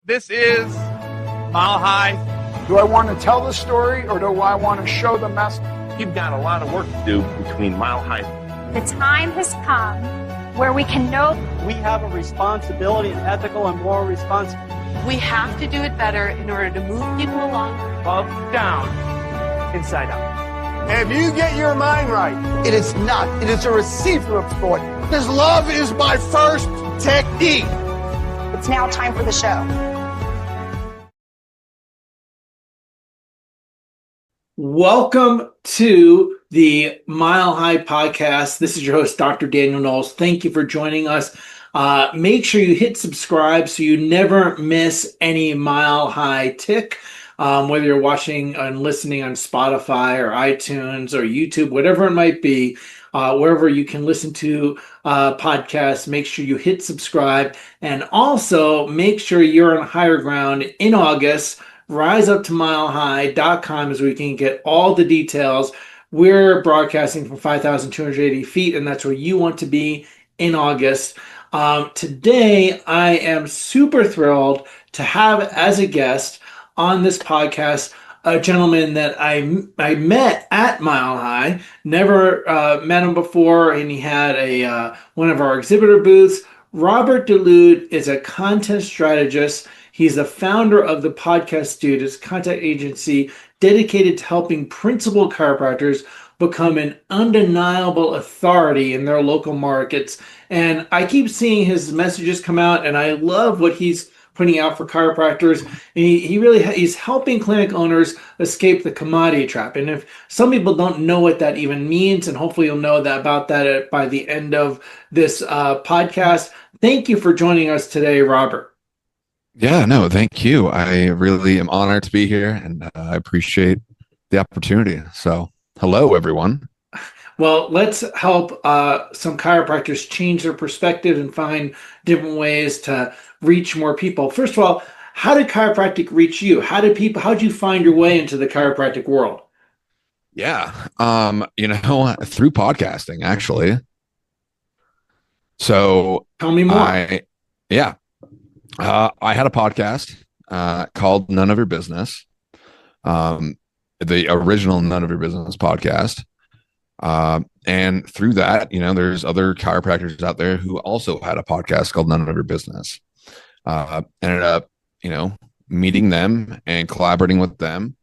This is Mile High. Do I want to tell the story or do I want to show the message? You've got a lot of work to do between Mile High. The time has come where we can know we have a responsibility, an ethical and moral responsibility. We have to do it better in order to move people along. Up, down, inside out. If you get your mind right, it is not. It is a receiver of thought. because love is my first technique. it's now time for the show. Welcome to the Mile High podcast. This is your host, Dr. Daniel Knowles. Thank you for joining us. Make sure you hit subscribe so you never miss any Mile High tick. Whether you're watching and listening on Spotify or iTunes or YouTube, whatever it might be, wherever you can listen to podcasts, make sure you hit subscribe. And also make sure you're on higher ground in August. RiseUpToMileHigh.com is where you can get all the details. We're broadcasting from 5,280 feet, and that's where you want to be in August. Today, I am super thrilled to have as a guest on this podcast a gentleman that I met at Mile High. Never met him before, and he had one of our exhibitor booths. Robert DeLude is a content strategist. He's the founder of the Podcast Students content agency dedicated to helping principal chiropractors become an undeniable authority in their local markets. And I keep seeing his messages come out, and I love what he's putting out for chiropractors. And he's helping clinic owners escape the commodity trap. And if some people don't know what that even means, and hopefully you'll know that about that by the end of this podcast. Thank you for joining us today, Robert. Yeah, no, thank you. I really am honored to be here, and I appreciate the opportunity. So, hello, everyone. Well, let's help some chiropractors change their perspective and find different ways to reach more people. First of all, how did chiropractic reach you? How did you find your way into the chiropractic world? Yeah, through podcasting, actually. So, tell me more. I had a podcast called None of Your Business, the original None of Your Business podcast. And through that, there's other chiropractors out there who also had a podcast called None of Your Business. Ended up, meeting them and collaborating with them.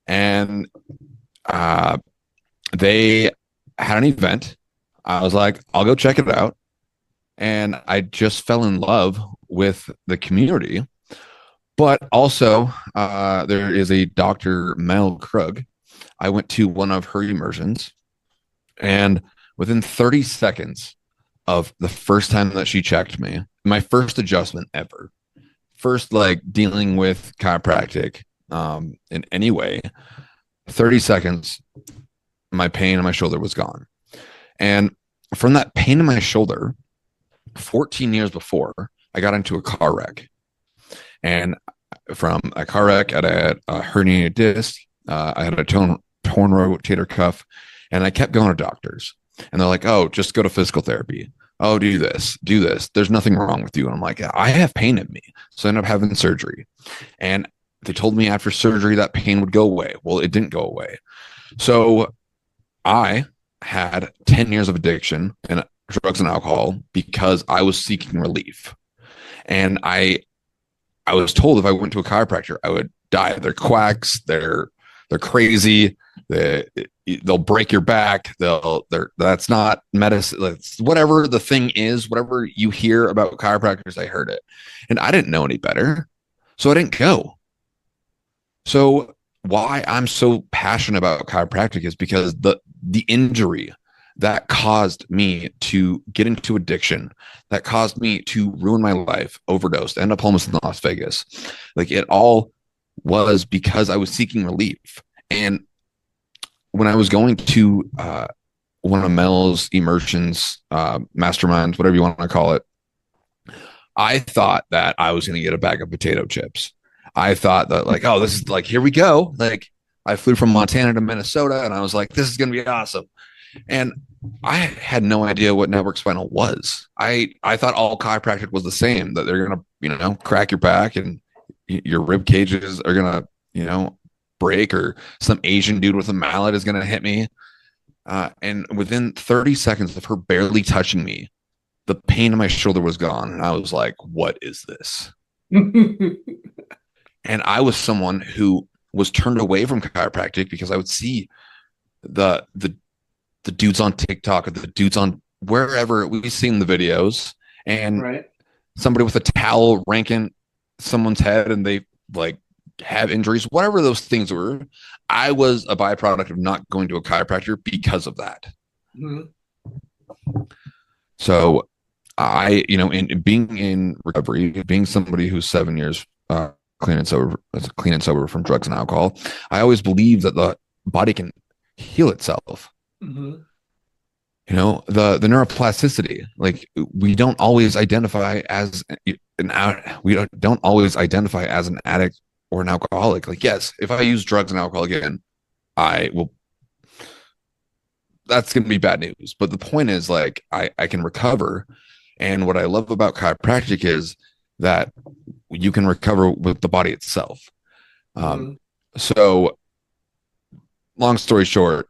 And they had an event. I was like, I'll go check it out. And I just fell in love with the community. But also, there is a Dr. Mel Krug. I went to one of her immersions. And within 30 seconds of the first time that she checked me, my first adjustment ever, first dealing with chiropractic in any way, 30 seconds, my pain in my shoulder was gone. And from that pain in my shoulder, 14 years before, I got into a car wreck. And from a car wreck, I had a herniated disc, I had a torn rotator cuff, and I kept going to doctors. And they're like, oh, just go to physical therapy. Oh, do this. There's nothing wrong with you. And I'm like, I have pain in me. So I ended up having surgery. And they told me after surgery that pain would go away. Well, it didn't go away. So I had 10 years of addiction and drugs and alcohol because I was seeking relief. And I was told if I went to a chiropractor, I would die. They're quacks. They're crazy. They'll break your back. That's not medicine. It's whatever the thing is, whatever you hear about chiropractors, I heard it. And I didn't know any better. So I didn't go. So why I'm so passionate about chiropractic is because the injury that caused me to get into addiction, that caused me to ruin my life, overdosed, end up homeless in Las Vegas. It all was because I was seeking relief. And when I was going to one of Mel's immersions, masterminds, whatever you want to call it, I thought that I was going to get a bag of potato chips. I thought that oh, this is here we go. I flew from Montana to Minnesota and I was like, this is going to be awesome. And I had no idea what NetworkSpinal was. I thought all chiropractic was the same, that they're going to, crack your back and your rib cages are gonna, break, or some Asian dude with a mallet is gonna hit me. And within 30 seconds of her barely touching me, the pain in my shoulder was gone, and I was like, "What is this?" And I was someone who was turned away from chiropractic because I would see the dudes on TikTok, or the dudes on wherever we've seen the videos, and Right. somebody with a towel ranking someone's head, and they like have injuries, whatever those things were. I was a byproduct of not going to a chiropractor because of that. Mm-hmm. So in being in recovery, being somebody who's 7 years clean and sober from drugs and alcohol, I always believe that the body can heal itself. Mm-hmm. The neuroplasticity, like, we don't always identify as an addict or an alcoholic. Like, yes, if I use drugs and alcohol again, that's going to be bad news. But the point is, like, I can recover. And what I love about chiropractic is that you can recover with the body itself. Mm-hmm. So long story short,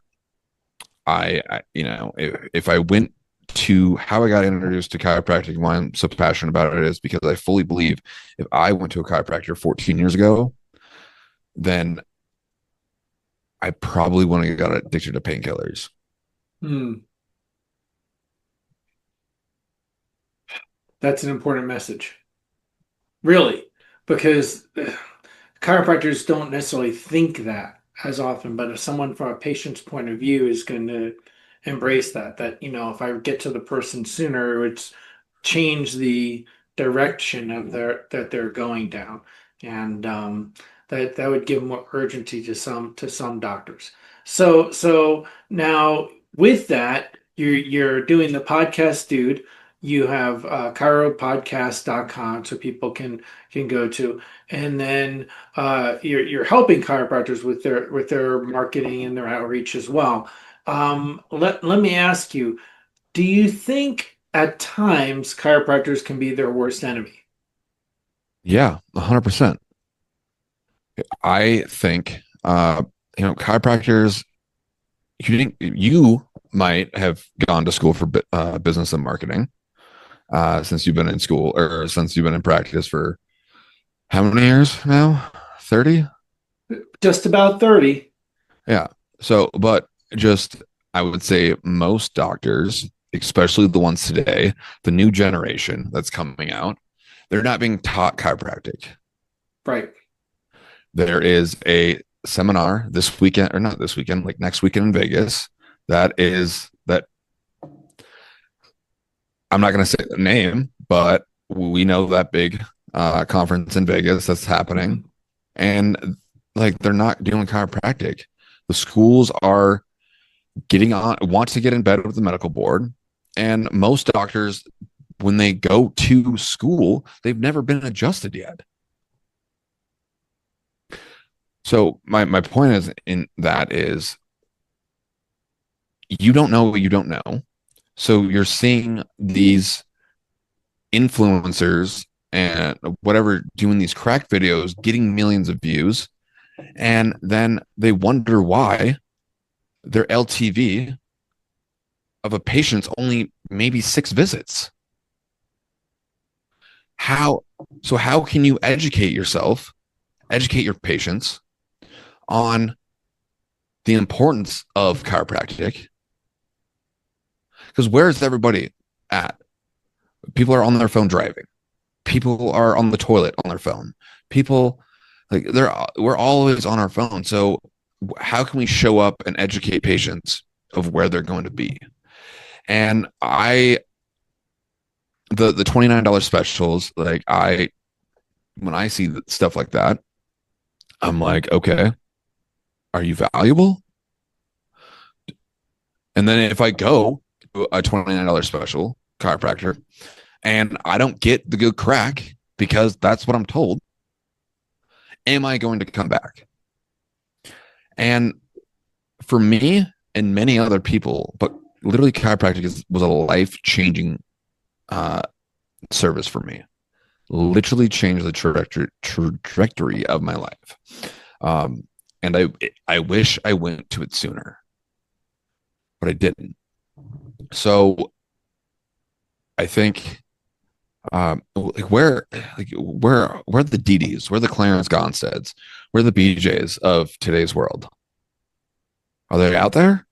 if I went to how I got introduced to chiropractic, why I'm so passionate about it, is because I fully believe if I went to a chiropractor 14 years ago, then I probably wouldn't have got addicted to painkillers. That's an important message. Really, because chiropractors don't necessarily think that as often, but if someone from a patient's point of view is going to embrace that if I get to the person sooner, it's change the direction of that they're going down, and that would give more urgency to some doctors. So now with that, you're doing the podcast, dude. You have chiropodcast.com, so people can go to, and then you're helping chiropractors with their marketing and their outreach as well. Let me ask you, do you think at times chiropractors can be their worst enemy? Yeah, 100%. I think chiropractors, you might have gone to school for business and marketing, since you've been in school, or since you've been in practice for how many years now? 30? Just about 30. Yeah. So, but just, I would say most doctors, especially the ones today, the new generation that's coming out, they're not being taught chiropractic. Right. There is a seminar this weekend, or not this weekend, like next weekend in Vegas, that I'm not going to say the name, but we know that big conference in Vegas that's happening. And like, they're not doing chiropractic. The schools are want to get in bed with the medical board. And most doctors, when they go to school, they've never been adjusted yet. So my point is you don't know what you don't know. So you're seeing these influencers and whatever doing these crack videos, getting millions of views, and then they wonder why their LTV of a patient's only maybe 6 visits. How can you educate your patients on the importance of chiropractic? Because where's everybody at? People are on their phone driving. People are on the toilet on their phone. People, like, we're always on our phone. So how can we show up and educate patients of where they're going to be? And the $29 specials, like, when I see stuff like that, I'm like, okay, are you valuable? And then if I go to a $29 special chiropractor and I don't get the good crack because that's what I'm told, am I going to come back? And for me and many other people, but literally chiropractic was a life-changing service for me. literally changed the trajectory of my life. And I wish I went to it sooner, but I didn't. So I think where are the DDs, where are the Clarence Gonsteds, where are the BJs of today's world? Are they out there?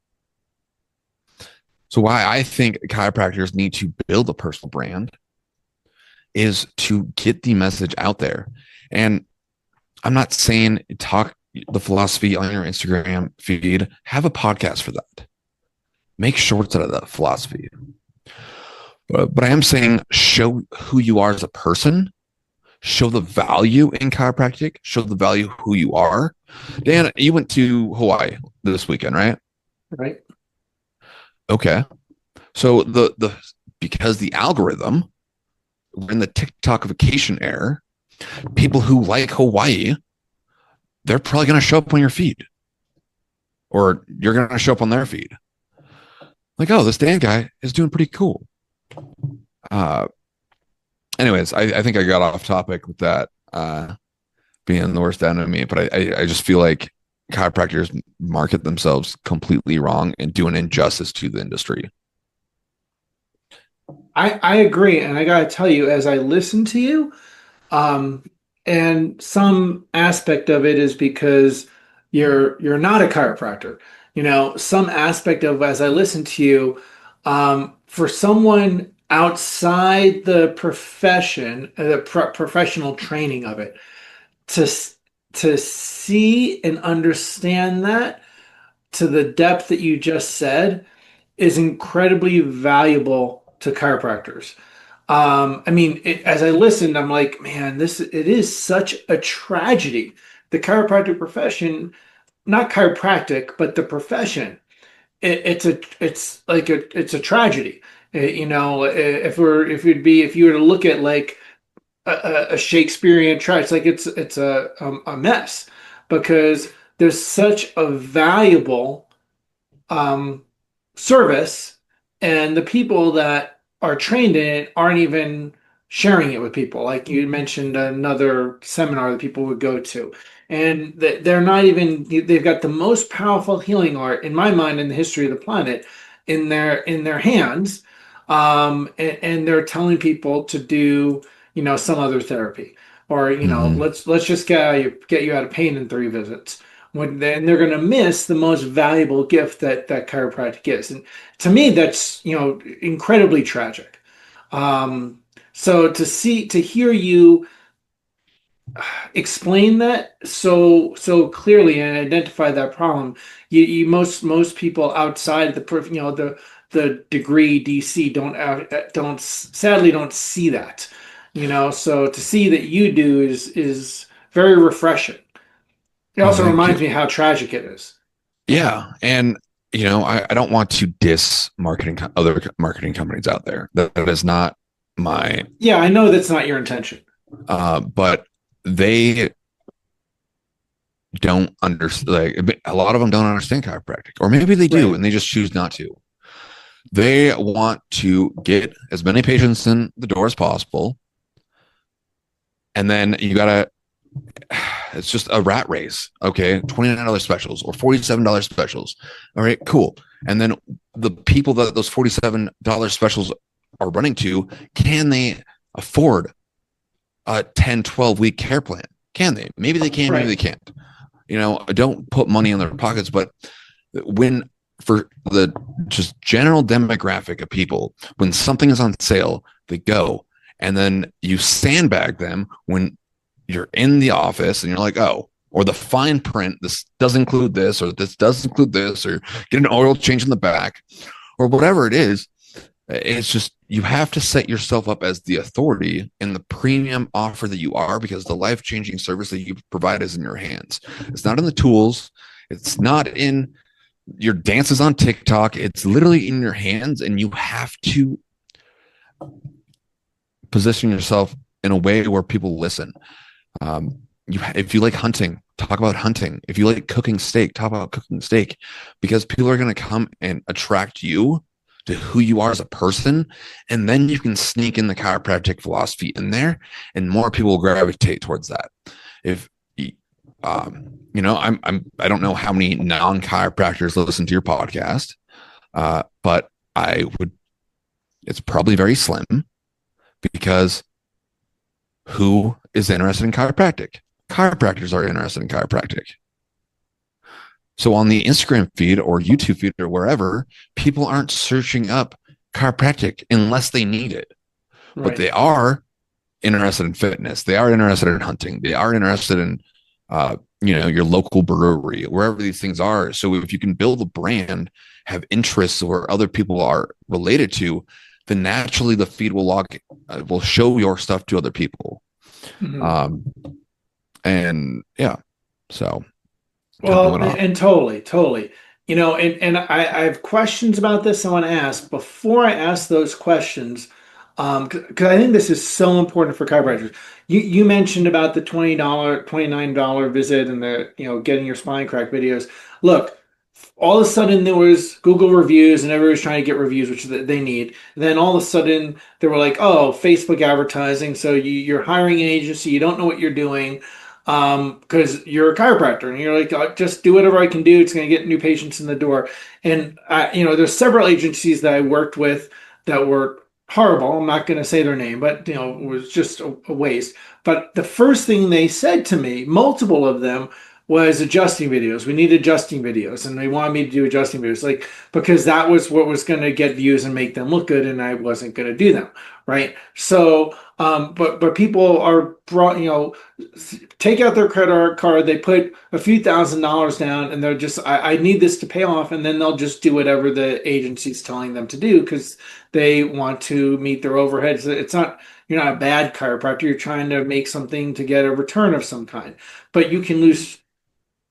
So why I think chiropractors need to build a personal brand is to get the message out there. And I'm not saying talk the philosophy on your Instagram feed, have a podcast for that. Make shorts out of that philosophy. But I am saying show who you are as a person, show the value in chiropractic, show the value who you are. Dan, you went to Hawaii this weekend, right? Right. Okay. So because the algorithm, we're in the TikTokification era, people who like Hawaii, they're probably going to show up on your feed, or you're going to show up on their feed. Like, oh, this Dan guy is doing pretty cool. Anyways, I think I got off topic with that being the worst enemy, but I just feel like chiropractors market themselves completely wrong and do an injustice to the industry. I agree, and I gotta tell you, as I listen to you, and some aspect of it is because you're not a chiropractor. You know, some aspect of as I listen to you, for someone outside the profession, the professional training of it, to see and understand that to the depth that you just said is incredibly valuable to chiropractors. I mean, as I listened, I'm like, man, it is such a tragedy. The chiropractic profession, not chiropractic, but the profession, it's a tragedy. You know, if you were to look at like a Shakespearean tragedy, it's a mess, because there's such a valuable service, and the people that are trained in it aren't even sharing it with people. Like you mentioned, another seminar that people would go to, and they're not even, they've got the most powerful healing art in my mind in the history of the planet in their hands, and they're telling people to do, you know, some other therapy, or, you know, let's just get you out of pain in 3 visits. Then they're going to miss the most valuable gift that chiropractic is. And to me, that's, you know, incredibly tragic. So to hear you explain that so clearly and identify that problem, most people outside the degree DC sadly don't see that, you know. So to see that you do is very refreshing. It also reminds me how tragic it is. Yeah. And, you know, I don't want to diss other marketing companies out there. That is not my... Yeah, I know that's not your intention. But they don't understand. Like, a lot of them don't understand chiropractic, or maybe they do, and they just choose not to. They want to get as many patients in the door as possible. And then you got to... It's just a rat race. Okay, $29 specials or $47 specials. All right, cool. And then the people that those $47 specials are running to, can they afford a 10, 12-week care plan? Can they? Maybe they can, maybe they can't. You know, don't put money in their pockets, but for the just general demographic of people, when something is on sale, they go, and then you sandbag them when you're in the office and you're like, oh, or the fine print, this does include this, or this does include this, or get an oil change in the back, or whatever it is. It's just, you have to set yourself up as the authority in the premium offer that you are, because the life-changing service that you provide is in your hands. It's not in the tools. It's not in your dances on TikTok. It's literally in your hands, and you have to position yourself in a way where people listen. If you like hunting, talk about hunting. If you like cooking steak, talk about cooking steak, because people are going to come and attract you to who you are as a person, and then you can sneak in the chiropractic philosophy in there, and more people will gravitate towards that. If I don't know how many non-chiropractors listen to your podcast, but it's probably very slim, because who is interested in chiropractic? Chiropractors are interested in chiropractic. So on the Instagram feed or YouTube feed or wherever, people aren't searching up chiropractic unless they need it. Right. But they are interested in fitness. They are interested in hunting. They are interested in, your local brewery, wherever these things are. So if you can build a brand, have interests where other people are related to, then naturally the feed will show your stuff to other people. Mm-hmm. And yeah, so. Well, and totally, and I have questions about this I want to ask. Before I ask those questions, because I think this is so important for chiropractors. You mentioned about the $29 visit and the, getting your spine cracked videos. Look, all of a sudden there was Google reviews and everybody was trying to get reviews, which they need. Then all of a sudden they were like, oh, Facebook advertising. So you're hiring an agency, you don't know what you're doing. Because you're a chiropractor and you're like, just do whatever I can do. It's going to get new patients in the door. And, there's several agencies that I worked with that were horrible. I'm not going to say their name, but, it was just a waste. But the first thing they said to me, multiple of them, was adjusting videos. We need adjusting videos. And they wanted me to do adjusting videos, because that was what was going to get views and make them look good. And I wasn't going to do them. Right. So, but people are take out their credit card, they put a few $1,000s down, and they're just, I need this to pay off. And then they'll just do whatever the agency's telling them to do because they want to meet their overheads. You're not a bad chiropractor. You're trying to make something to get a return of some kind, but you can lose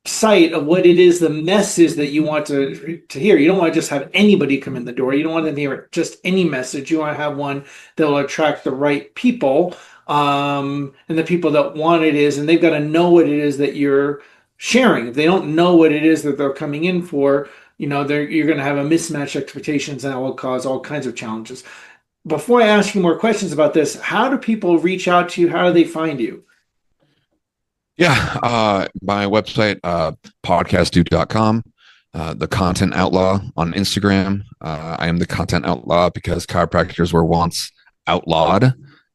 sight of what it is, the message that you want to hear. You don't want to just have anybody come in the door. You don't want them to hear just any message. You want to have one that will attract the right people, and the people that want it is, and they've got to know what it is that you're sharing. If they don't know what it is that they're coming in for, you're going to have a mismatched expectations, and that will cause all kinds of challenges. Before I ask you more questions about this, how do people reach out to you? How do they find you? Yeah, my website, podcastdude.com, the Content Outlaw on Instagram. I am the Content Outlaw because chiropractors were once outlawed,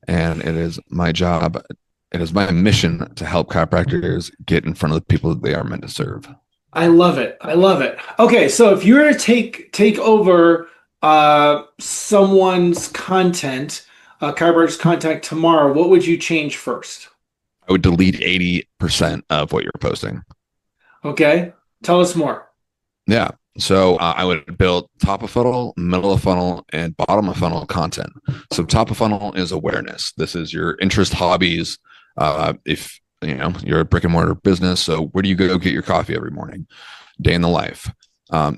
and it is my job, it is my mission to help chiropractors get in front of the people that they are meant to serve. I love it. Okay, so if you were to take over someone's content, chiropractor's content tomorrow, what would you change first? I would delete 80% of what you're posting. Okay. Tell us more. Yeah. So I would build top of funnel, middle of funnel, and bottom of funnel content. So top of funnel is awareness. This is your interest, hobbies. If you're a brick and mortar business, so where do you go get your coffee every morning? Day in the life.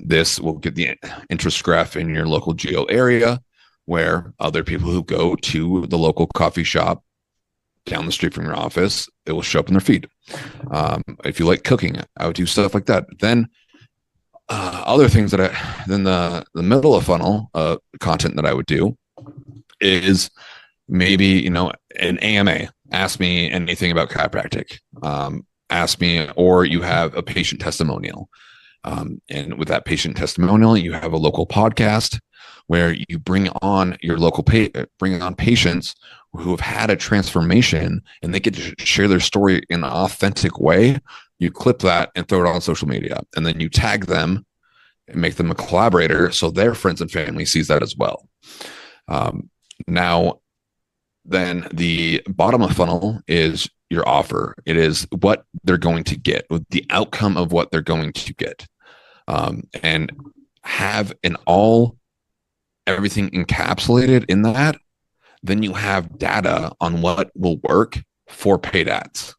This will get the interest graph in your local geo area, where other people who go to the local coffee shop down the street from your office, it will show up in their feed. If you like cooking, I would do stuff like that. Then other things that then the middle of funnel content that I would do is maybe, an AMA, ask me anything about chiropractic, ask me, or you have a patient testimonial. And with that patient testimonial, you have a local podcast where you bring on your local bring on patients who have had a transformation, and they get to share their story in an authentic way. You clip that and throw it on social media, and then you tag them and make them a collaborator so their friends and family sees that as well. Now, then the bottom of funnel is your offer. It is what they're going to get, with the outcome of what they're going to get, and have everything encapsulated in that. Then you have data on what will work for paid ads.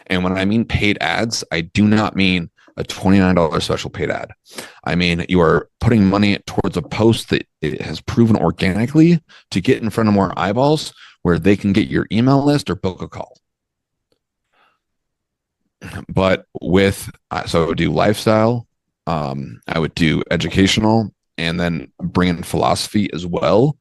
And when I mean paid ads, I do not mean a $29 special paid ad. I mean, you are putting money towards a post that it has proven organically to get in front of more eyeballs, where they can get your email list or book a call. But so I would do lifestyle, I would do educational, and then bring in philosophy as well.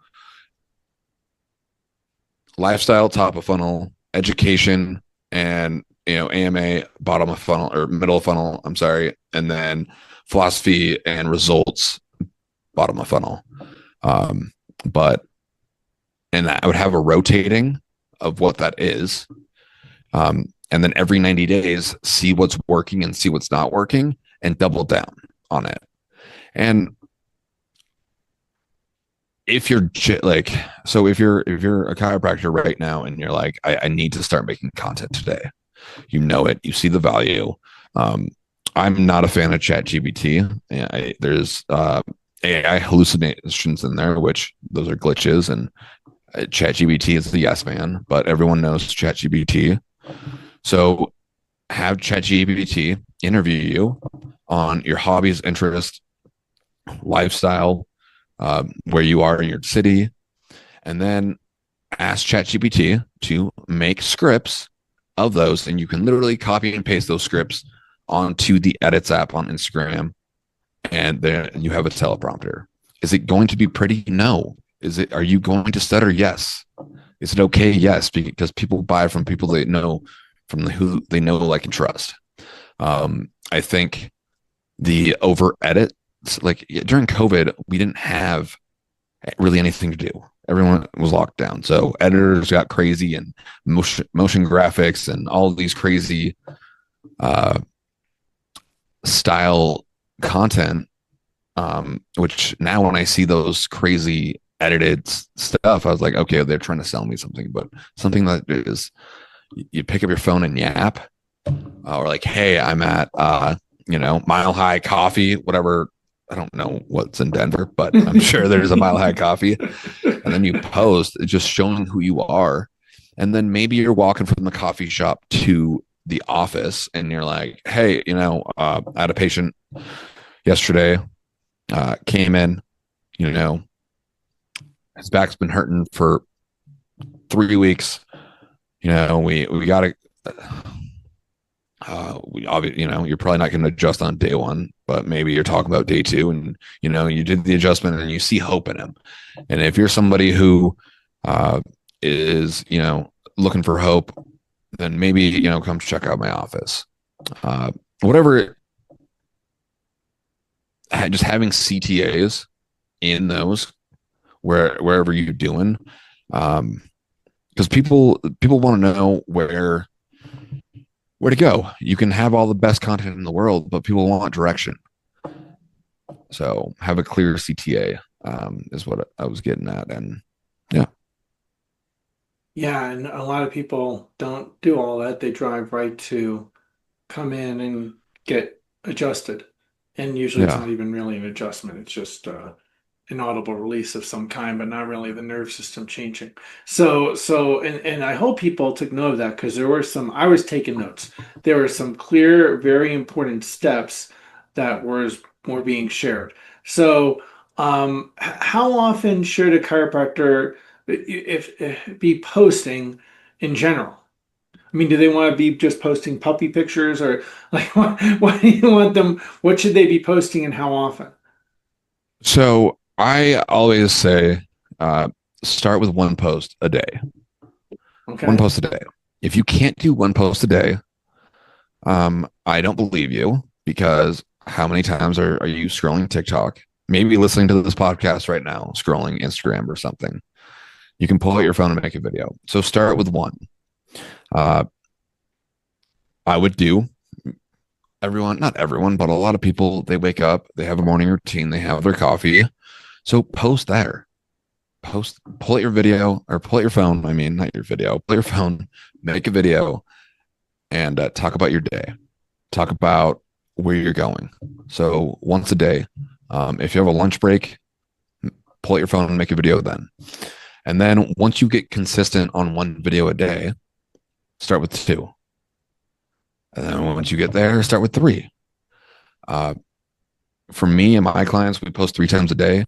Lifestyle, top of funnel, education, and AMA, bottom of funnel or middle of funnel. I'm sorry, and then philosophy and results, bottom of funnel. But and I would have a rotating of what that is. And then every 90 days, see what's working and see what's not working and double down on it. And if you're like, so if you're a chiropractor right now and you're like, I need to start making content today, it, you see the value. I'm not a fan of ChatGPT. There's AI hallucinations in there, which those are glitches, and ChatGPT is the yes man, but everyone knows ChatGPT. So have ChatGPT interview you on your hobbies, interests, lifestyle, where you are in your city, and then ask ChatGPT to make scripts of those, and you can literally copy and paste those scripts onto the Edits app on Instagram, and then you have a teleprompter. Is it going to be pretty? No. Are you going to stutter? Yes. Is it okay? Yes, because people buy from people they know, from who they know, like, and trust. I think the over edit, like during COVID, we didn't have really anything to do. Everyone was locked down. So editors got crazy, and motion graphics and all these crazy style content, which now when I see those crazy edited stuff, I was like, okay, they're trying to sell me something, but something that is, you pick up your phone and yap, or like, hey, I'm at Mile High Coffee, whatever. I don't know what's in Denver, but I'm sure there's a Mile High Coffee. And then you post just showing who you are. And then maybe you're walking from the coffee shop to the office and you're like, hey, I had a patient yesterday, came in, his back's been hurting for 3 weeks. We got to, you're probably not going to adjust on day one, but maybe you're talking about day two, and you did the adjustment and you see hope in him. And if you're somebody who is looking for hope, then maybe come check out my office. Whatever. Just having CTAs in those wherever you're doing, because people want to know where to go. You can have all the best content in the world, but people want direction. So have a clear CTA, is what I was getting at. And yeah, and a lot of people don't do all that. They drive right to come in and get adjusted, and usually it's not even really an adjustment. It's just an audible release of some kind, but not really the nerve system changing. And I hope people took note of that, because I was taking notes. There were some clear, very important steps that were being shared. So how often should a chiropractor be posting in general? I mean, do they want to be just posting puppy pictures, or like what do you want them? What should they be posting and how often? So I always say, start with one post a day. Okay. One post a day. If you can't do one post a day, I don't believe you, because how many times are you scrolling TikTok? Maybe listening to this podcast right now, scrolling Instagram or something. You can pull out your phone and make a video. So start with one. I would do, not everyone, but a lot of people, they wake up, they have a morning routine, they have their coffee. So post there. Pull out your video, or pull out your phone. I mean, not your video, pull out your phone, make a video, and talk about your day. Talk about where you're going. So once a day, if you have a lunch break, pull out your phone and make a video then. And then once you get consistent on one video a day, start with 2. And then once you get there, start with 3. For me and my clients, we post 3 times a day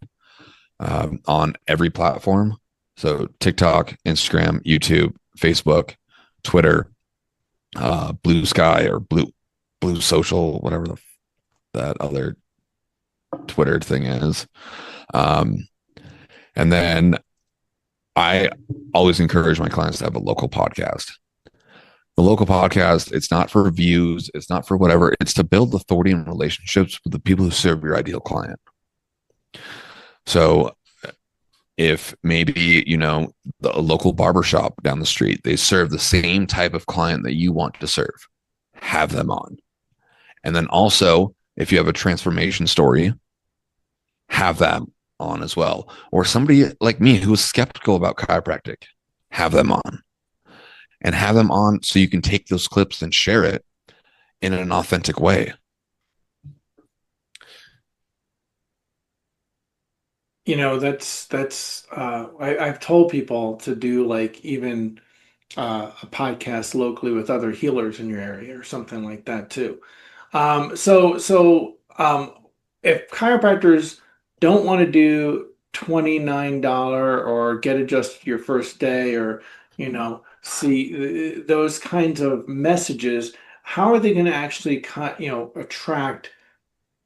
on every platform. So TikTok, Instagram, YouTube, Facebook, Twitter, Blue Sky, or Blue Social, whatever that other Twitter thing is. And then I always encourage my clients to have a local podcast. The local podcast, it's not for views, it's not for whatever, it's to build authority and relationships with the people who serve your ideal client. So if maybe, a local barbershop down the street, they serve the same type of client that you want to serve, have them on. And then also, if you have a transformation story, have them on as well. Or somebody like me who is skeptical about chiropractic, have them on. And have them on so you can take those clips and share it in an authentic way. I've told people to do like even a podcast locally with other healers in your area or something like that too. If chiropractors don't want to do $29 or get adjusted your first day or, see those kinds of messages, how are they going to actually, attract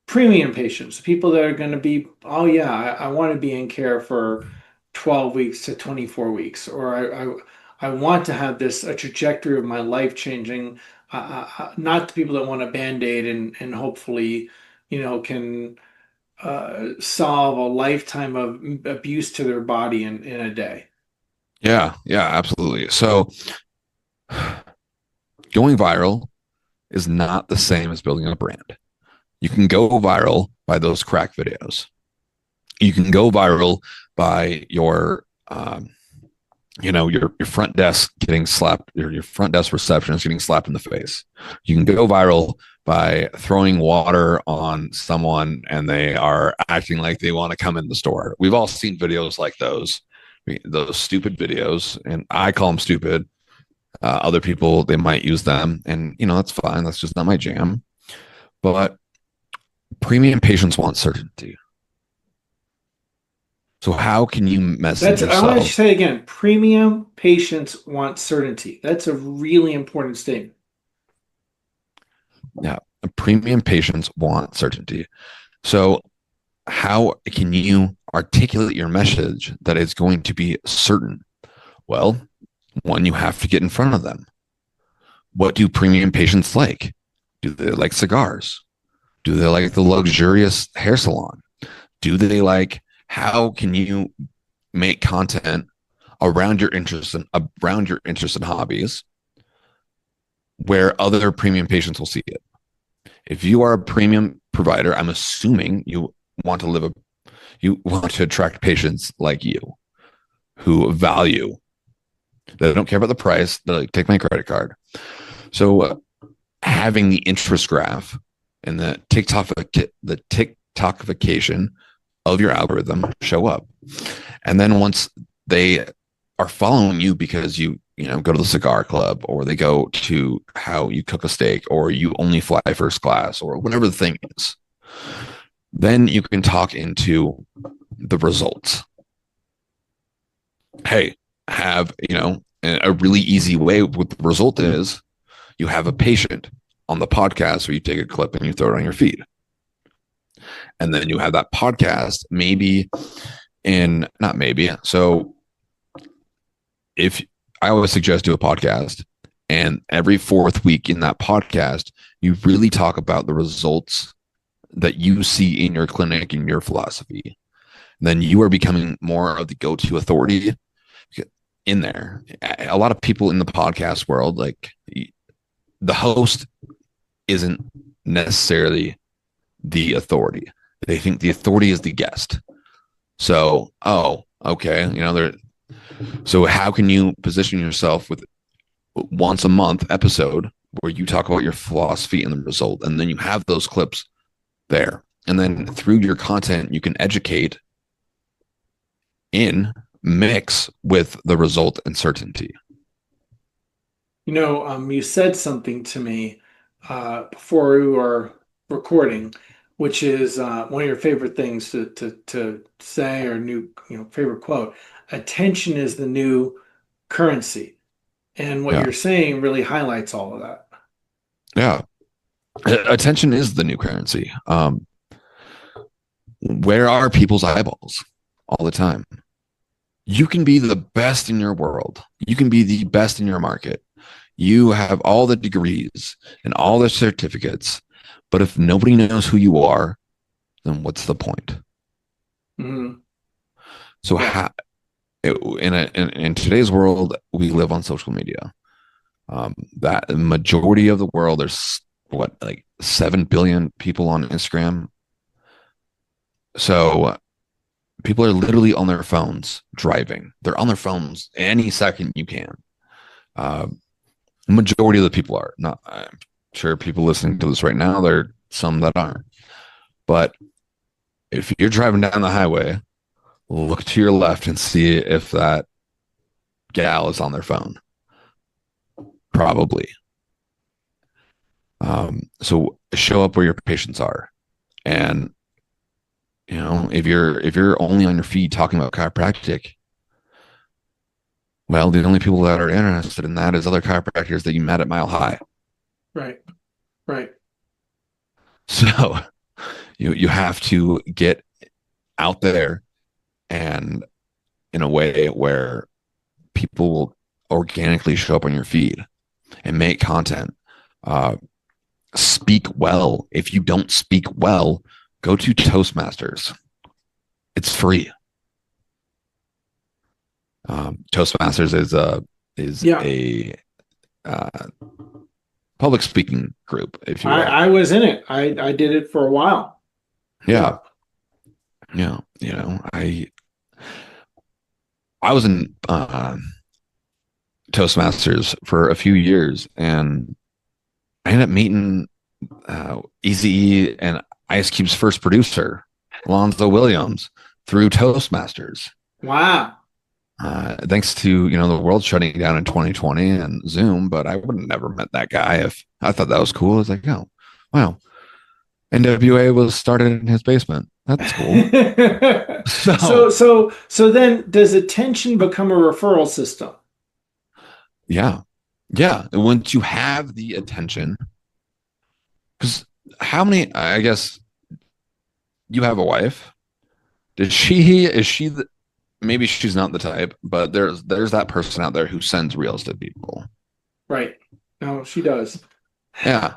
premium patients, people that are going to be, oh yeah, I want to be in care for 12 weeks to 24 weeks, or I want to have a trajectory of my life changing, not the people that want a band-aid and hopefully, can solve a lifetime of abuse to their body in a day. Yeah, absolutely. So going viral is not the same as building a brand. You can go viral by those crack videos. You can go viral by your front desk getting slapped, your front desk receptionist getting slapped in the face. You can go viral by throwing water on someone and they are acting like they want to come in the store. We've all seen videos like those stupid videos, and I call them stupid. Other people, they might use them, and that's fine. That's just not my jam. But premium patients want certainty. So how can you message yourself? I want to say again, premium patients want certainty. That's a really important statement. Yeah, premium patients want certainty. So how can you articulate your message that is going to be certain? Well, one, you have to get in front of them. What do premium patients like? Do they like cigars? Do they like the luxurious hair salon? Do they like, how can you make content around your interests and hobbies where other premium patients will see it? If you are a premium provider, I'm assuming you want to attract patients like you who value. They don't care about the price. They're like, take my credit card. So having the interest graph and the TikTokification of your algorithm show up. And then once they are following you because you go to the cigar club, or they go to how you cook a steak, or you only fly first class, or whatever the thing is, then you can talk into the results. Hey, have, a really easy way with the result is you have a patient on the podcast where you take a clip and you throw it on your feed. And then you have that podcast So if I always suggest do a podcast, and every fourth week in that podcast, you really talk about the results that you see in your clinic and your philosophy. Then you are becoming more of the go-to authority in there. A lot of people in the podcast world, like, the host isn't necessarily the authority. They think the authority is the guest. So, okay, so how can you position yourself with once a month episode where you talk about your philosophy and the result, and then you have those clips there, and then through your content you can educate in mix with the result and certainty. You said something to me before we were recording, which is one of your favorite things to say, or favorite quote. Attention is the new currency, and what you're saying really highlights all of that. Yeah, attention is the new currency. where are people's eyeballs all the time? You can be the best in your world. You can be the best in your market. You have all the degrees and all the certificates, but if nobody knows who you are, then what's the point? Mm-hmm. So in today's world, we live on social media. That majority of the world, there's like 7 billion people on Instagram. So people are literally on their phones driving. They're on their phones any second you can. Majority of the people are not. I'm sure people listening to this right now, there are some that aren't. But if you're driving down the highway, look to your left and see if that gal is on their phone. Probably. So show up where your patients are, and if you're only on your feed talking about chiropractic, well, the only people that are interested in that is other chiropractors that you met at Mile High. Right. So you have to get out there and in a way where people will organically show up on your feed and make content. Speak well. If you don't speak well, go to Toastmasters. It's free. Toastmasters is a public speaking group. If you will. I was in it. I did it for a while. Yeah. I was in Toastmasters for a few years, and I ended up meeting Eazy-E and Ice Cube's first producer, Lonzo Williams, through Toastmasters. Wow. Thanks to the world shutting down in 2020 and Zoom, but I would have never met that guy if I thought that was cool. I was like, oh, wow. NWA was started in his basement. That's cool. So then does attention become a referral system? Yeah. Once you have the attention, because I guess you have a wife. Is she maybe she's not the type, but there's that person out there who sends reels to people. Right. No, she does. Yeah.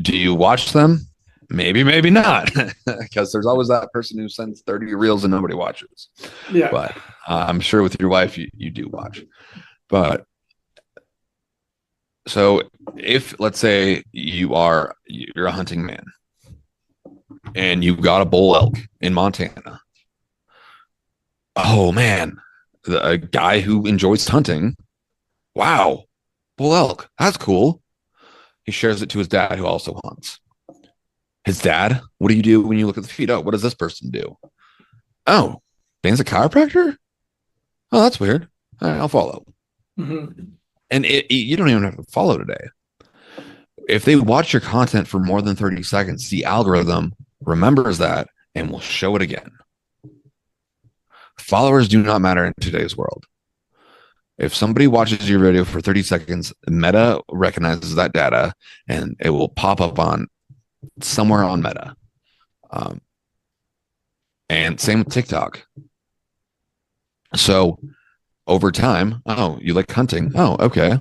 Do you watch them? Maybe not, because there's always that person who sends 30 reels and nobody watches. Yeah. But I'm sure with your wife, you do watch. But so if, let's say you're a hunting man and you've got a bull elk in Montana. Oh man, a guy who enjoys hunting. Wow, bull elk. That's cool. He shares it to his dad, who also hunts. His dad, what do you do when you look at the feed? Oh, what does this person do? Oh, Dan's a chiropractor? Oh, that's weird. All right, I'll follow. Mm-hmm. And you don't even have to follow today. If they watch your content for more than 30 seconds, the algorithm remembers that and will show it again. Followers do not matter in today's world. If somebody watches your video for 30 seconds, Meta recognizes that data and it will pop up on somewhere on Meta. And same with TikTok. So over time, oh, you like hunting? Oh, okay.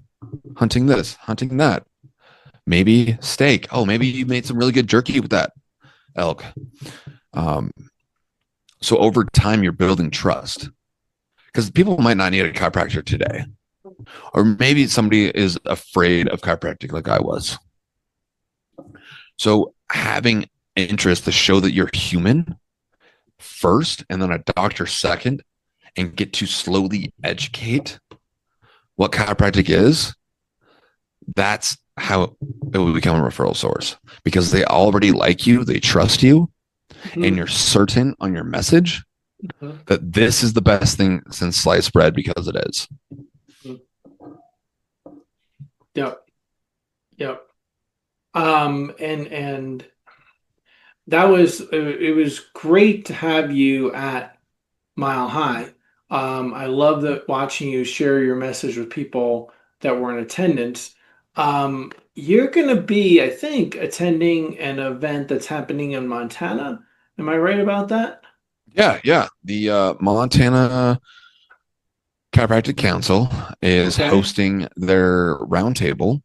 Hunting this, hunting that. Maybe steak. Oh, maybe you made some really good jerky with that elk. So over time, you're building trust. Because people might not need a chiropractor today. Or maybe somebody is afraid of chiropractic like I was. So having interest to show that you're human first and then a doctor second and get to slowly educate what chiropractic is, that's how it will become a referral source. Because they already like you, they trust you, and you're certain on your message that this is the best thing since sliced bread, because it is. Yep. And it was great to have you at Mile High. I love watching you share your message with people that were in attendance. You're going to be, I think, attending an event that's happening in Montana Am I right about that? Yeah. The Montana Chiropractic Council is Okay. hosting their roundtable.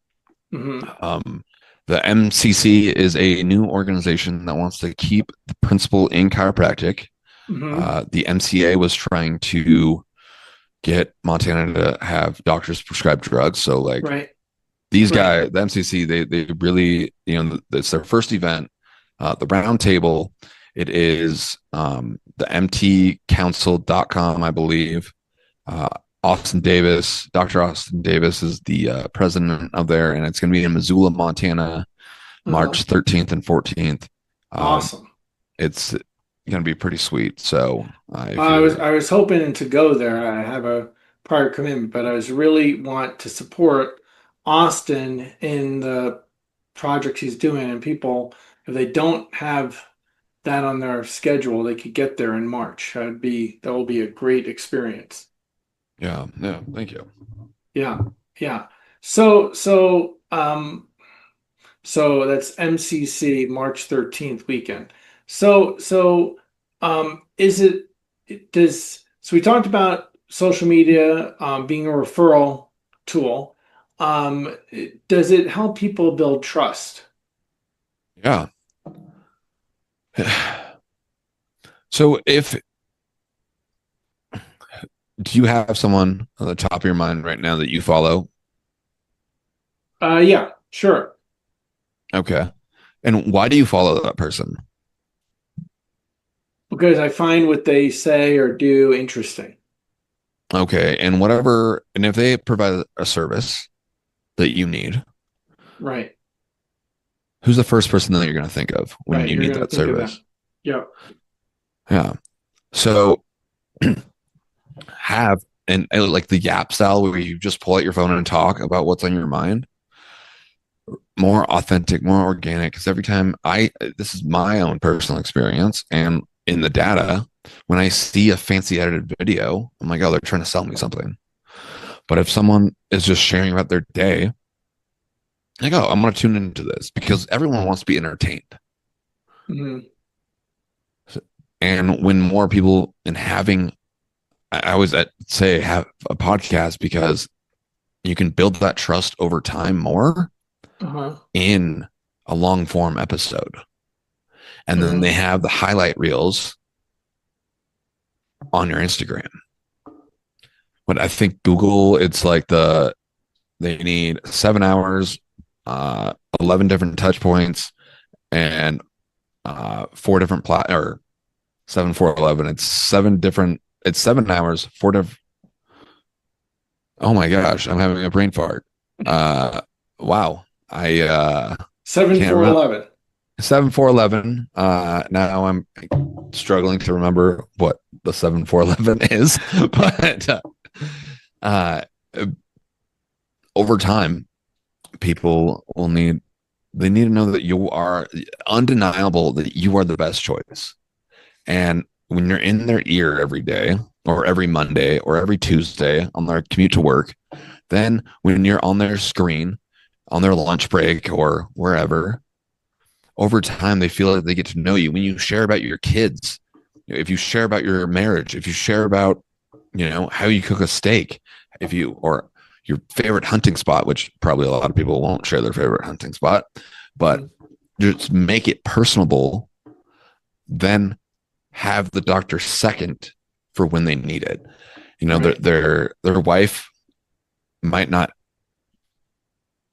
Mm-hmm. The MCC is a new organization that wants to keep the principle in chiropractic. Mm-hmm. The MCA was trying to get Montana to have doctors prescribe drugs. So like Right. these Right. guys, the MCC, they really, it's their first event. The roundtable, it is the mtcouncil.com, I believe. Austin Davis, Dr. Austin Davis is the president of there, and it's going to be in Missoula, Montana, March 13th and 14th. Awesome. It's going to be pretty sweet. So if I you're, was hoping to go there. I have a prior commitment, but I was really want to support Austin in the projects he's doing, and people, if they don't have that on their schedule, they could get there in March. That will be a great experience. yeah, thank you. Yeah, yeah. So that's MCC March 13th weekend. Is it does so we talked about social media being a referral tool. Does it help people build trust? Yeah. So do you have someone on the top of your mind right now that you follow? Yeah, sure. Okay. And why do you follow that person? Because I find what they say or do interesting. Okay. And if they provide a service that you need, Right. who's the first person that you're going to think of when Right. you You're need gonna that think of service? that. Yeah. Yeah. So and like the Yap style where you just pull out your phone and talk about what's on your mind, more authentic, more organic. Because every time this is my own personal experience, and in the data, when I see a fancy edited video, I'm like, oh, they're trying to sell me something. But if someone is just sharing about their day, I go, I'm going to tune into this because everyone wants to be entertained. Mm-hmm. And when more people I always say have a podcast because you can build that trust over time more in a long form episode. And then they have the highlight reels on your Instagram. But I think Google, it's like they need 7 hours, 11 different touch points, and 4 different or 7, 4, 11. It's 7 hours, 4 different. Oh my gosh, I'm having a brain fart. Wow. I 7, can't 4, remember. 11. 7, 4, 11. Now I'm struggling to remember what the 7, 4, 11 is, but over time, people they need to know that you are undeniable, that you are the best choice. And when you're in their ear every day or every Monday or every Tuesday on their commute to work, then when you're on their screen, on their lunch break or wherever, over time, they feel like they get to know you. When you share about your kids, if you share about your marriage, if you share about, how you cook a steak, or your favorite hunting spot, which probably a lot of people won't share their favorite hunting spot, but just make it personable, then have the doctor second for when they need it. Right. Their wife might not,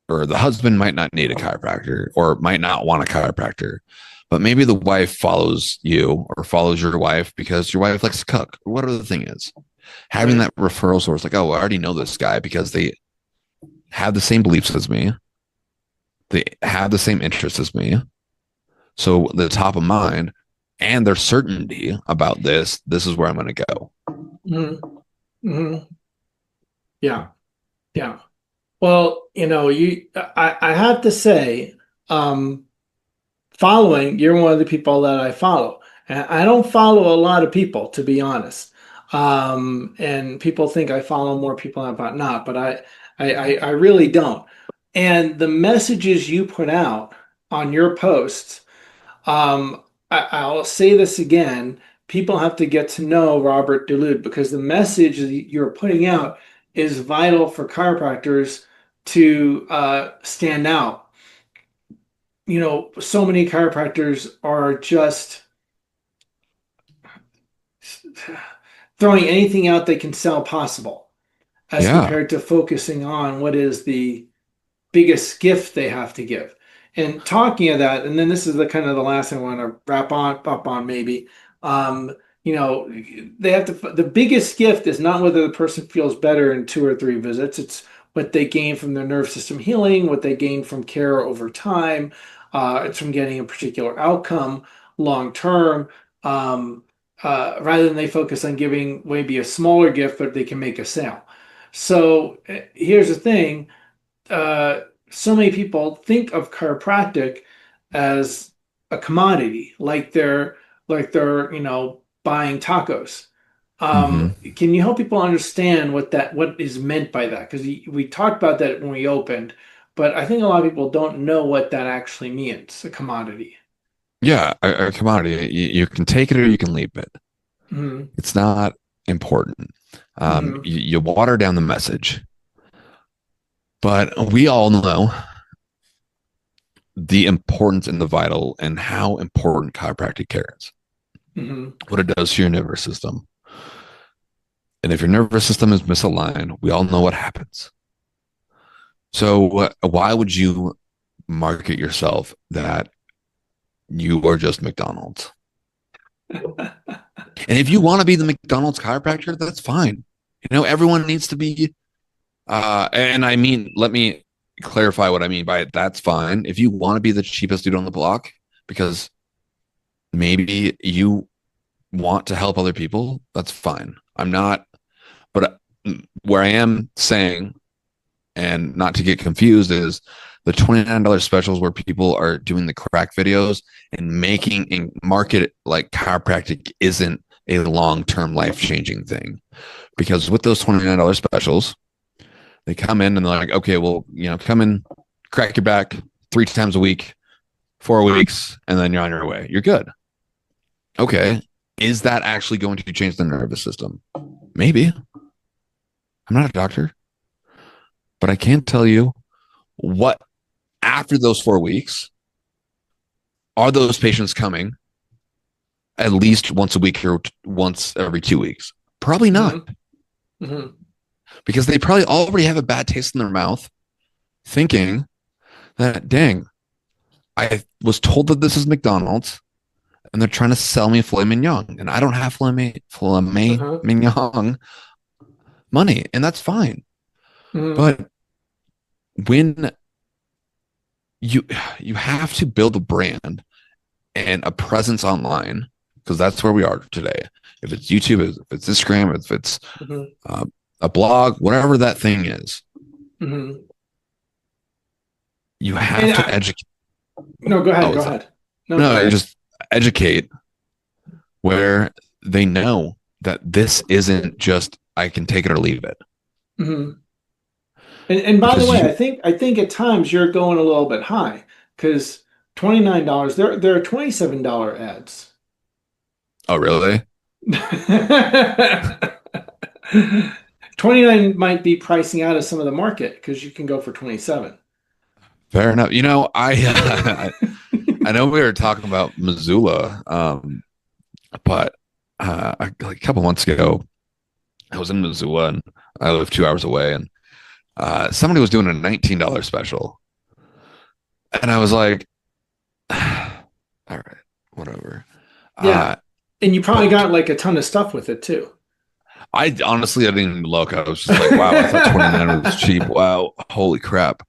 or the husband might not need a chiropractor or might not want a chiropractor, but maybe the wife follows you or follows your wife because your wife likes to cook or whatever the thing is. Having that referral source, like, oh, I already know this guy because they have the same beliefs as me. They have the same interests as me. So the top of mind and their certainty about this is where I'm going to go. Mm-hmm. Mm-hmm. Yeah. Yeah. Well, I have to say, you're one of the people that I follow. And I don't follow a lot of people, to be honest. And people think I follow more people than I'm not, but I really don't. And the messages you put out on your posts, I'll say this again. People have to get to know Robert DeLude because the message that you're putting out is vital for chiropractors to stand out. So many chiropractors are just throwing anything out they can sell possible as compared to focusing on what is the biggest gift they have to give. And talking of that, and then this is the kind of the last thing I want to wrap up on maybe. They have to, the biggest gift is not whether the person feels better in 2 or 3 visits. It's what they gain from their nerve system healing, what they gain from care over time. It's from getting a particular outcome long term. Rather than they focus on giving maybe a smaller gift, but they can make a sale. So here's the thing. So many people think of chiropractic as a commodity, like they're buying tacos. Can you help people understand what is meant by that? Because we talked about that when we opened, but I think a lot of people don't know what that actually means, a commodity. Yeah, a commodity. You can take it or you can leave it. It's not important. You water down the message. But we all know the importance and the vital and how important chiropractic care is. What it does to your nervous system. And if your nervous system is misaligned, we all know what happens. So why would you market yourself that you are just McDonald's? And if you want to be the McDonald's chiropractor, that's fine. Everyone needs to be and I mean, let me clarify what I mean by it. That's fine. If you want to be the cheapest dude on the block, because maybe you want to help other people, that's fine. I'm not, but where I am saying, and not to get confused, is the $29 specials where people are doing the crack videos and making and market it like chiropractic isn't a long-term life-changing thing. Because with those $29 specials, they come in and they're like, okay, well, come in, crack your back 3 times a week, 4 weeks, and then you're on your way. You're good. Okay. Is that actually going to change the nervous system? Maybe. I'm not a doctor, but I can't tell you what, after those 4 weeks, are those patients coming at least once a week or once every 2 weeks? Probably not. Because they probably already have a bad taste in their mouth, thinking that, dang, I was told that this is McDonald's and they're trying to sell me filet mignon, and I don't have filet mignon money, and that's fine. But when you have to build a brand and a presence online, because that's where we are today. If it's YouTube, if it's Instagram, if it's a blog, whatever that thing is, you have to educate. No, go ahead. Go ahead. No, just educate where they know that this isn't just I can take it or leave it. And by the way, I think at times you're going a little bit high, because $29, there are $27 ads. Oh, really? 29 might be pricing out of some of the market, because you can go for 27. Fair enough. I know we were talking about Missoula, but a couple months ago, I was in Missoula and I live 2 hours away, and somebody was doing a $19 special, and I was like, all right, whatever. Yeah, and you probably got like a ton of stuff with it too. I honestly, I didn't even look. I was just like, wow, I thought 29 was cheap. Wow, holy crap.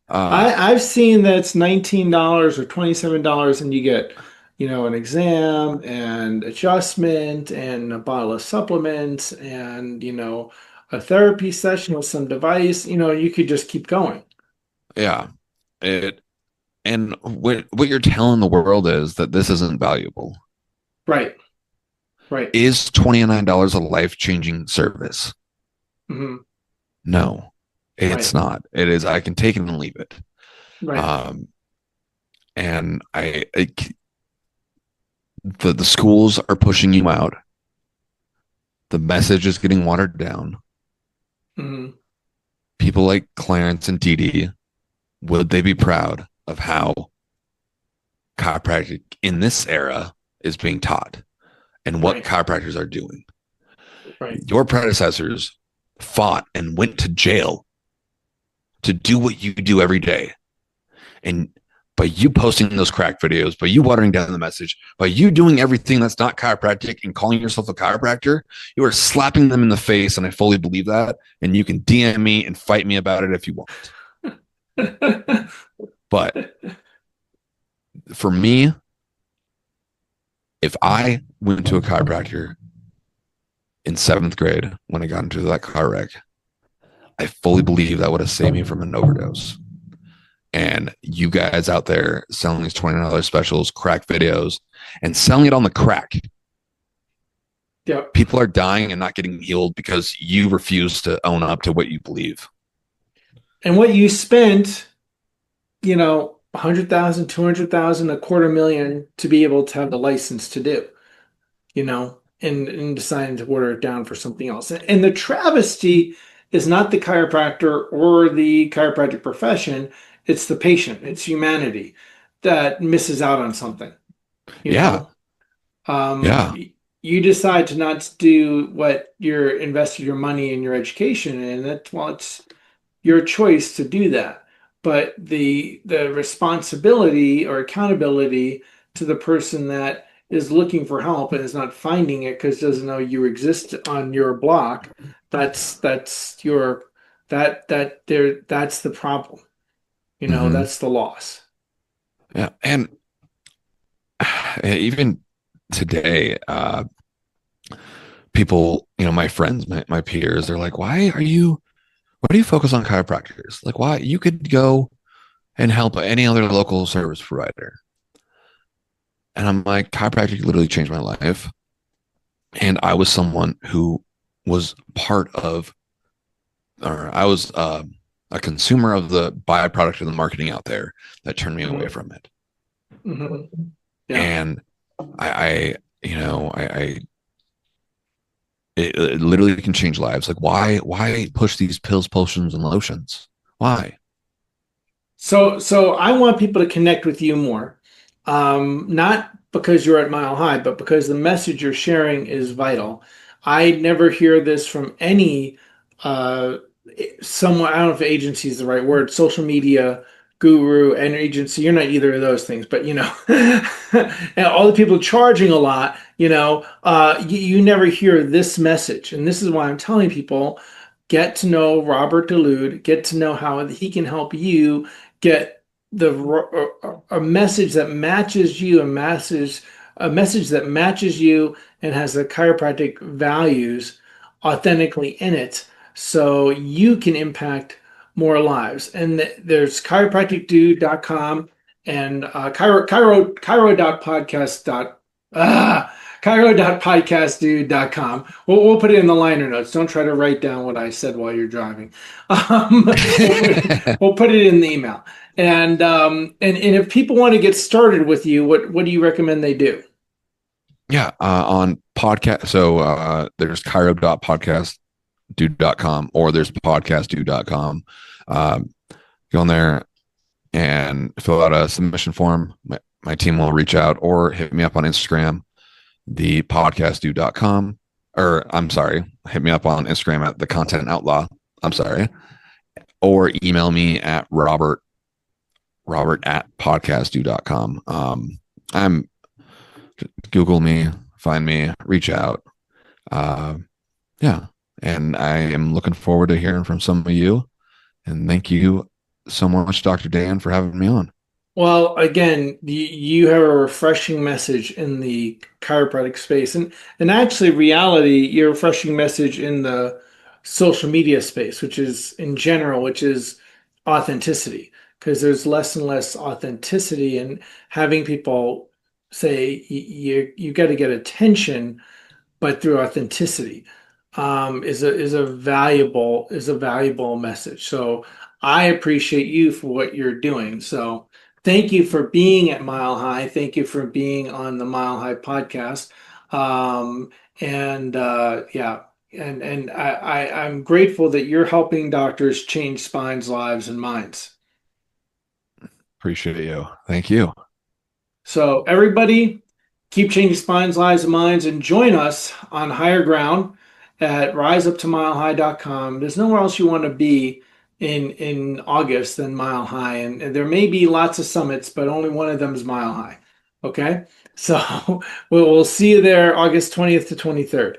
I've seen that it's $19 or $27, and you get, an exam and adjustment and a bottle of supplements and, a therapy session with some device. You could just keep going. Yeah. And what you're telling the world is that this isn't valuable. Right. Is $29 a life-changing service? No, it's not. It is, I can take it and leave it. Right. And the schools are pushing you out. The message is getting watered down. Mm-hmm. People like Clarence and Dee, would they be proud of how chiropractic in this era is being taught and what chiropractors are doing? Right. Your predecessors fought and went to jail to do what you do every day. And by you posting those crack videos, by you watering down the message, by you doing everything that's not chiropractic and calling yourself a chiropractor, you are slapping them in the face. And I fully believe that. And you can DM me and fight me about it if you want. But for me, if I went to a chiropractor in 7th grade when I got into that car wreck, I fully believe that would have saved me from an overdose. And you guys out there selling these $20 specials, crack videos, and selling it on the crack. Yep. People are dying and not getting healed because you refuse to own up to what you believe. And what you spent, $100,000, $200,000, $250,000 to be able to have the license to do, and deciding to order it down for something else. And the travesty is not the chiropractor or the chiropractic profession. It's the patient. It's humanity that misses out on something. Yeah. You decide to not do what you're investing your money and your education in. It's your choice to do that. But the responsibility or accountability to the person that is looking for help and is not finding it because doesn't know you exist on your block, that's the problem. That's the loss. Yeah. And even today, people, my friends, my peers, they're like, why do you focus on chiropractors? Like, why? You could go and help any other local service provider. And I'm like, chiropractic literally changed my life. And I was someone who was I was a consumer of the byproduct of the marketing out there that turned me away from it. Mm-hmm. Yeah. And it literally can change lives. Like, why push these pills, potions, and lotions? Why? So I want people to connect with you more. Not because you're at Mile High, but because the message you're sharing is vital. I never hear this from any someone, I don't know if agency is the right word, social media guru and agency. You're not either of those things, but and all the people charging a lot, you never hear this message. And this is why I'm telling people, get to know Robert DeLude, get to know how he can help you get a message that matches you, a message that matches you and has the chiropractic values authentically in it, so you can impact more lives. And there's chiropracticdude.com and chiro.podcastdude.com. We'll put it in the liner notes. Don't try to write down what I said while you're driving. We'll put it in the email. And if people want to get started with you, what do you recommend they do? Yeah, on podcast. So there's chiro.podcastdude.com or there's podcastdude.com. Go on there and fill out a submission form. My team will reach out or hit me up on Instagram, the podcastdude.com, or I'm sorry, hit me up on Instagram at the Content Outlaw. I'm sorry, or email me at Robert at podcastdude.com. I'm Google me, find me, reach out. Yeah. And I am looking forward to hearing from some of you. And thank you so much, Dr. Dan, for having me on. Well, again, you have a refreshing message in the chiropractic space. And actually, reality, your refreshing message in the social media space, which is authenticity. Because there's less and less authenticity in having people say you got to get attention, but through authenticity is a valuable message. So I appreciate you for what you're doing. So thank you for being at Mile High. Thank you for being on the Mile High podcast. Yeah, and I'm grateful that you're helping doctors change spines, lives, and minds. Appreciate you. Thank you. So everybody, keep changing spines, lives, and minds, and join us on higher ground at riseuptomilehigh.com. There's nowhere else you want to be in August than Mile High, and there may be lots of summits, but only one of them is Mile High. Okay, so we'll see you there August 20th to 23rd.